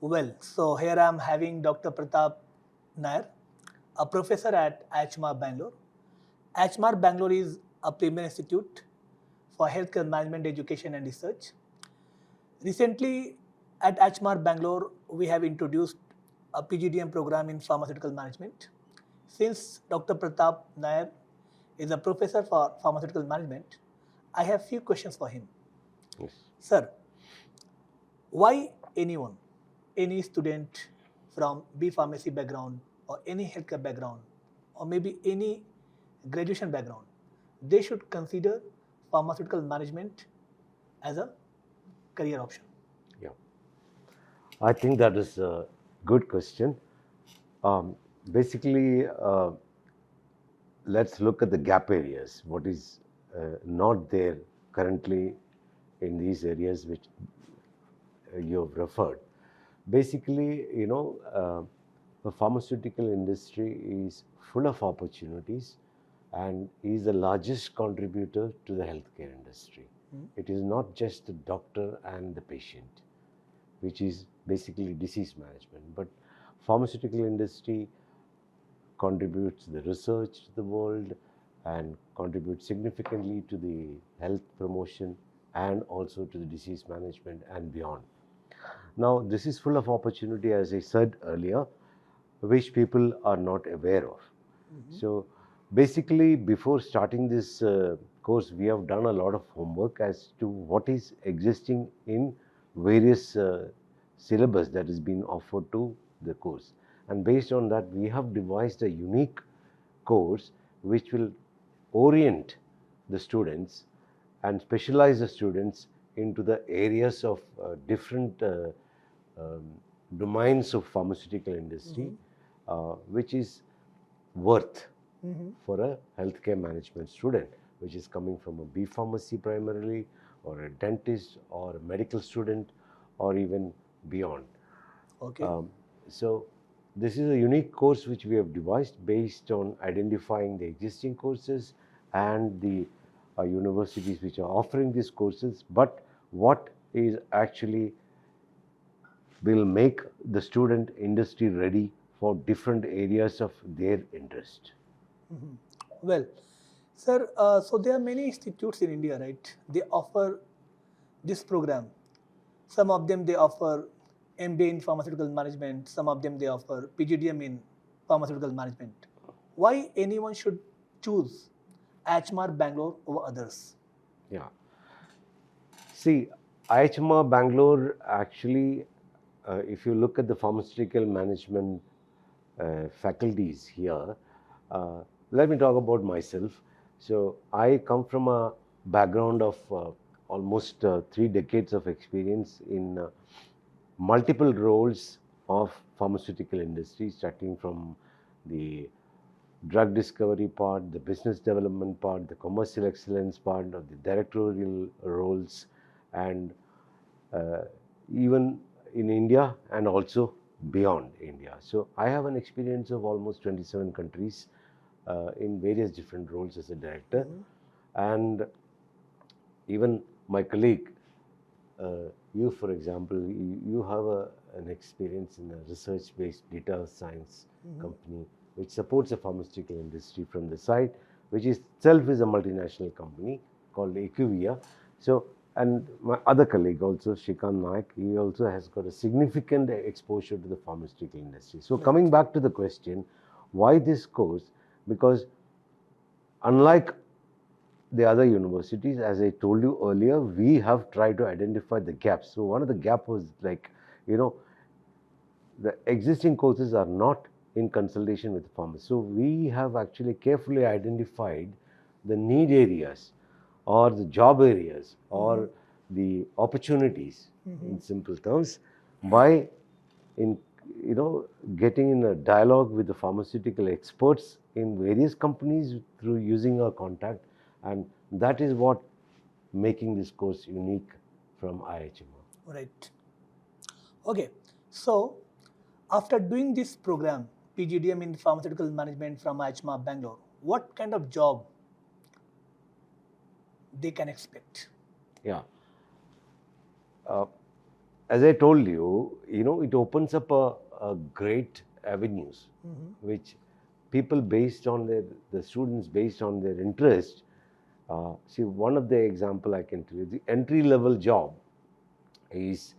Well, so here I am having Dr. Pratap Nair, a professor at IIHMR Bangalore. IIHMR Bangalore is a premier institute for healthcare management education and research. Recently, at IIHMR Bangalore, we have introduced a PGDM program in pharmaceutical management. Since Dr. Pratap Nair is a professor for pharmaceutical management, I have few questions for him. Yes. Sir, why anyone, any student from B pharmacy background or any healthcare background or maybe any graduation background, they should consider pharmaceutical management as a career option? Yeah. I think that is a good question. Um, Basically, let's look at the gap areas. What is not there currently in these areas which you have referred. Basically, the pharmaceutical industry is full of opportunities and is the largest contributor to the healthcare industry. It is not just the doctor and the patient, which is basically disease management, but pharmaceutical industry contributes the research to the world and contributes significantly to the health promotion and also to the disease management and beyond. Now, this is full of opportunity, as I said earlier, which people are not aware of. So, basically, before starting this course, we have done a lot of homework as to what is existing in various syllabus that is being offered to the course. And based on that, we have devised a unique course which will orient the students and specialize the students into the areas of different um, domains of pharmaceutical industry, which is worth for a healthcare management student, which is coming from a B pharmacy primarily, or a dentist, or a medical student, or even beyond. Okay. So this is a unique course which we have devised based on identifying the existing courses and the universities which are offering these courses, but what is actually will make the student industry ready for different areas of their interest. Well, sir, so there are many institutes in India, right? They offer this program. Some of them they offer MBA in pharmaceutical management. Some of them they offer PGDM in pharmaceutical management. Why anyone should choose IIHMR Bangalore over others? Yeah. See, IIHMR Bangalore actually, if you look at the pharmaceutical management faculties here, let me talk about myself. So, I come from a background of almost 3 decades of experience in multiple roles of pharmaceutical industry, starting from the drug discovery part, the business development part, the commercial excellence part, of the directorial roles, and uh, even in India and also beyond India. So I have an experience of almost 27 countries in various different roles as a director, and even my colleague, you for example, you have an experience in a research-based data science company which supports the pharmaceutical industry from the side, which itself is a multinational company called Equivia. So, and my other colleague also, Shrikant Naik, he also has got a significant exposure to the pharmaceutical industry. So, coming back to the question, why this course? Because unlike the other universities, as I told you earlier, we have tried to identify the gaps. So one of the gap was like, the existing courses are not in consultation with the farmers. So we have actually carefully identified the need areas or the job areas or the opportunities in simple terms by in getting in a dialogue with the pharmaceutical experts in various companies through using our contact, and that is what making this course unique from IIHMR. Right. Okay. So after doing this program, PGDM in pharmaceutical management from IIHMR Bangalore, what kind of job they can expect? Yeah. Uh, as I told you, it opens up a great avenues, which people based on the students based on their interest. See, one of the example I can tell you, the entry level job is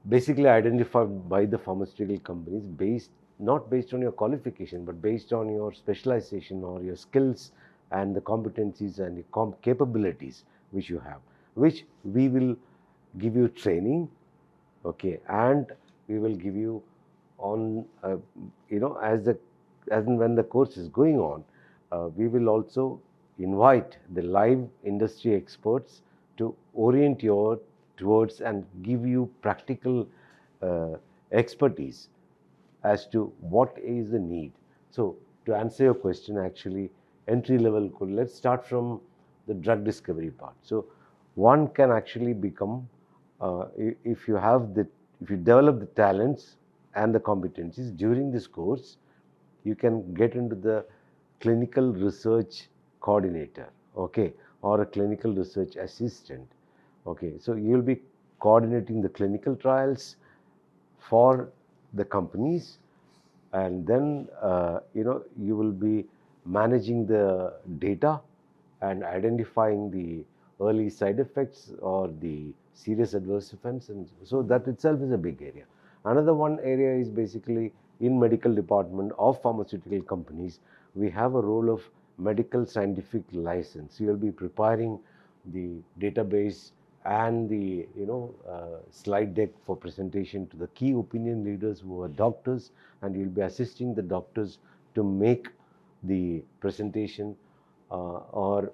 basically identified by the pharmaceutical companies not based on your qualification, but based on your specialization or your skills and the competencies and the capabilities which you have, which we will give you training, okay, and we will give you on, as and when the course is going on, we will also invite the live industry experts to orient you towards and give you practical expertise as to what is the need. So, to answer your question, actually, entry level, let's start from the drug discovery part. So, one can actually become, if you develop the talents and the competencies during this course, you can get into the clinical research coordinator, okay, or a clinical research assistant, okay. So you will be coordinating the clinical trials for the companies, and then you will be managing the data and identifying the early side effects or the serious adverse events, and so that itself is a big area. Another one area is basically in medical department of pharmaceutical companies, we have a role of medical scientific license. You will be preparing the database and the slide deck for presentation to the key opinion leaders who are doctors, and you'll be assisting the doctors to make the presentation or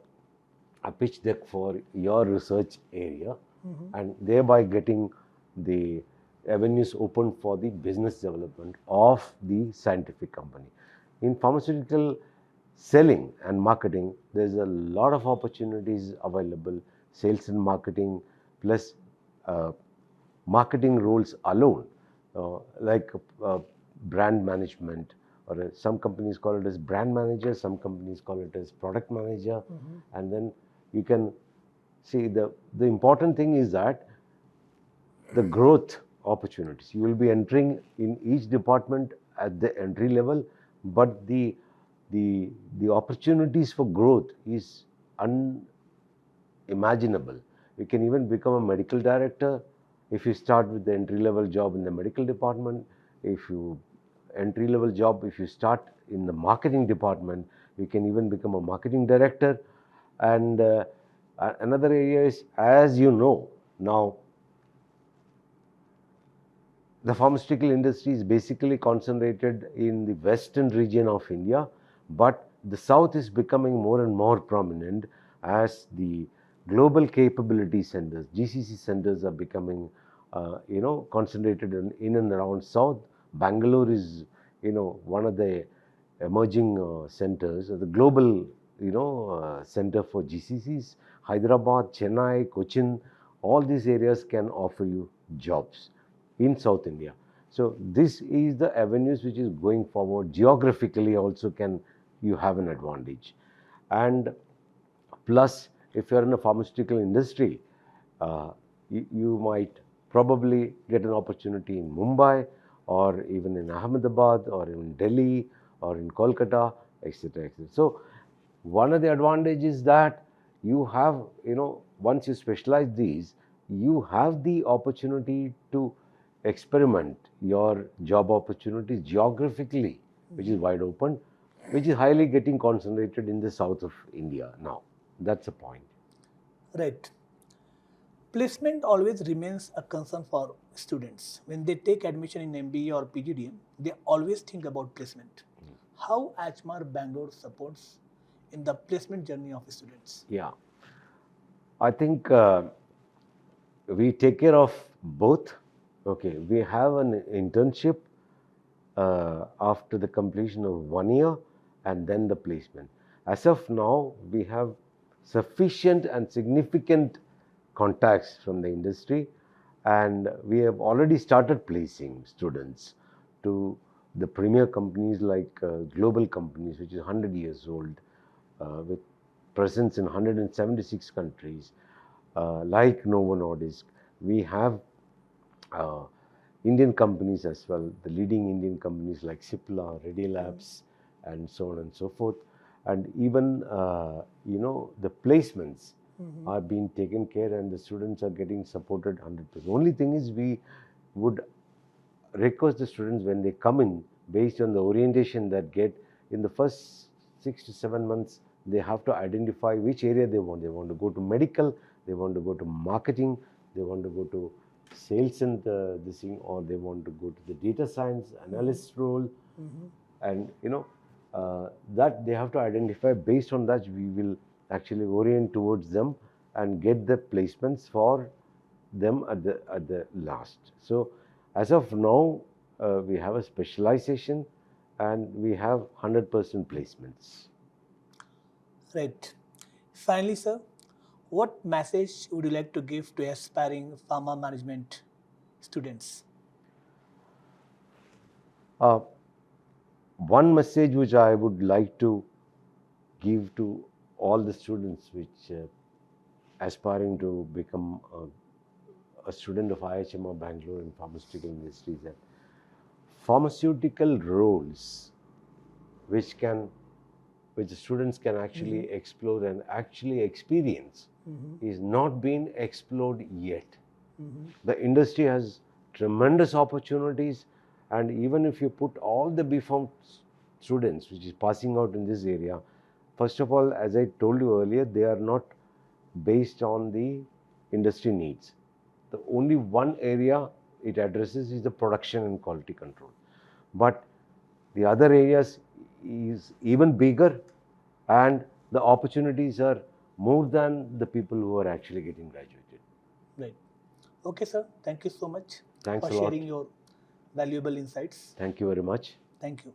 a pitch deck for your research area, and thereby getting the avenues open for the business development of the scientific company. In pharmaceutical selling and marketing, there's a lot of opportunities available, sales and marketing, plus marketing roles alone, like brand management, or some companies call it as brand manager, some companies call it as product manager, and then you can see the important thing is that the growth opportunities. You will be entering in each department at the entry level, but the opportunities for growth is unimaginable. You can even become a medical director if you start with the entry level job in the medical department. If you start in the marketing department, you can even become a marketing director. And another area is, as you know, now the pharmaceutical industry is basically concentrated in the western region of India, but the south is becoming more and more prominent as the global capability centers, GCC centers, are becoming concentrated in and around south. Bangalore is one of the emerging centers, the global center for GCCs. Hyderabad, Chennai, Cochin, all these areas can offer you jobs in South India. So this is the avenues which is going forward. Geographically also you have an advantage. And plus, if you are in the pharmaceutical industry, you might probably get an opportunity in Mumbai, or even in Ahmedabad, or in Delhi, or in Kolkata, etc., etc. So one of the advantages that you have, once you specialize these, you have the opportunity to experiment your job opportunities geographically, which is wide open, which is highly getting concentrated in the south of India now. That's a point. Right. Placement always remains a concern for students. When they take admission in MBA or PGDM, they always think about placement. How IIHMR Bangalore supports in the placement journey of students? Yeah. I think we take care of both. Okay, we have an internship after the completion of 1 year, and then the placement. As of now, we have sufficient and significant contacts from the industry, and we have already started placing students to the premier companies like global companies, which is 100 years old, with presence in 176 countries, like Novo Nordisk. We have Indian companies as well, the leading Indian companies like Cipla, Ready Labs, and so on and so forth. And even, the placements are being taken care and the students are getting supported 100%. Only thing is we would request the students when they come in, based on the orientation that get in the first 6 to 7 months, they have to identify which area they want. They want to go to medical, they want to go to marketing, they want to go to sales and this thing, or they want to go to the data science analyst role. And that they have to identify. Based on that, we will actually orient towards them and get the placements for them at the last. So as of now, we have a specialization and we have 100% placements. Right. Finally, sir, what message would you like to give to aspiring pharma management students? One message which I would like to give to all the students which aspiring to become a student of IIHMR Bangalore in pharmaceutical industry is that pharmaceutical roles which the students can actually explore and actually experience is not being explored yet. The industry has tremendous opportunities, and even if you put all the B.Pharm students which is passing out in this area, first of all, as I told you earlier, they are not based on the industry needs. The only one area it addresses is the production and quality control. But the other areas is even bigger, and the opportunities are more than the people who are actually getting graduated. Right. Okay, sir. Thank you so much Thanks for a lot. sharing your valuable insights. Thank you very much. Thank you.